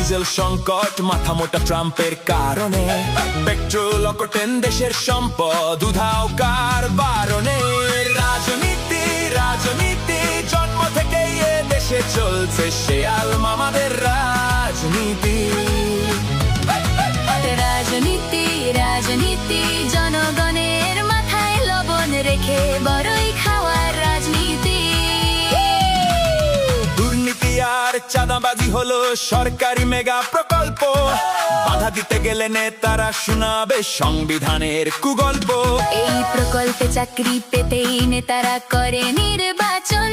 Diesel সংকট মাথা মোটা ট্রাম্পের কারণে, পেট্রোল অকটেন দেশের সম্পদ উধাও কার বারণে। রাজনীতি রাজনীতি জন্ম থেকেই এ দেশে চলছে শেয়াল মামাদের রাজনীতি। রাজনীতি রাজনীতি জনগণের মাথায় লবণ রেখে বড়ই খাওয়ার রাজনীতি। দুর্নীতি আর চাঁদাবাজি হলো সরকারি মেগা প্রকল্প, বাধা দিতে গেলে নেতারা শোনাবে সংবিধানের কুগল্প। এই প্রকল্পে চাকরি পেতেই নেতারা করে নির্বাচন,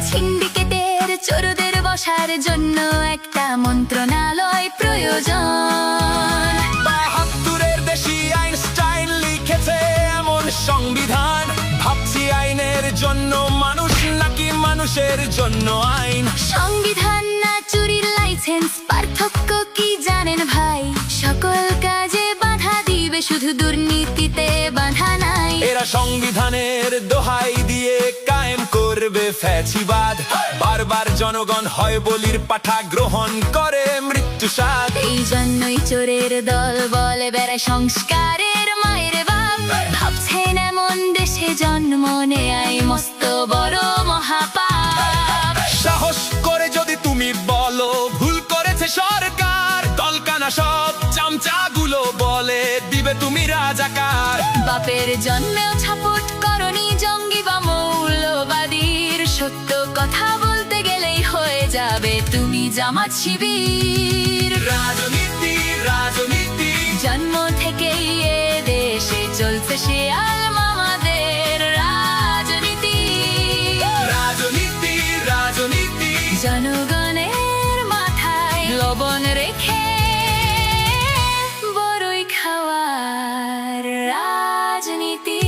সিন্ডিকেটের চোরদের বসার জন্য একটা মন্ত্রণালয় প্রয়োজন। ৭২-এর দেশি আইনস্টাইন লিখেছে এমন সংবিধান, ভাবছি আইনের জন্য মানুষ নাকি মানুষের জন্য আইন। সংবিধান না চুরির লাইসেন্স, পার্থক্য কি জানেন ভাই? সকল কাজে বাধা দিবে, শুধু দুর্নীতিতে বাধা নাই। এরা সংবিধানের দোহাই দিয়ে কায়েম করবে ফ্যাসিবাদ, বারবার জনগণ হয় বলির পাঠা গ্রহণ করে মৃত্যু স্বাদ। এই জন্যই চোরের দল বলে বেড়ায় সংস্কারের মায়ের বাপ, ভাবছেন এমন দেশে জন্ম নেয় মস্ত বড় মহাপাপ। সাহস করে যদি তুমি বলো ভুল করেছে সরকার, দলকানা সব চামচাগুলো বলে দিবে তুমি রাজাকার। বাপের জন্মেও ছাপট করনি জঙ্গি বা মৌলবাদীর, সত্য কথা বলতে গেলেই হয়ে যাবে তুমি জামাত শিবির। রাজনীতি রাজনীতি জন্ম থেকেই এ দেশে চলছে শেয়াল মামাদের রাজনীতি। রাজনীতি রাজনীতি জনগণের মাথায় লবণ রেখে বড়ই খাওয়ার রাজনীতি।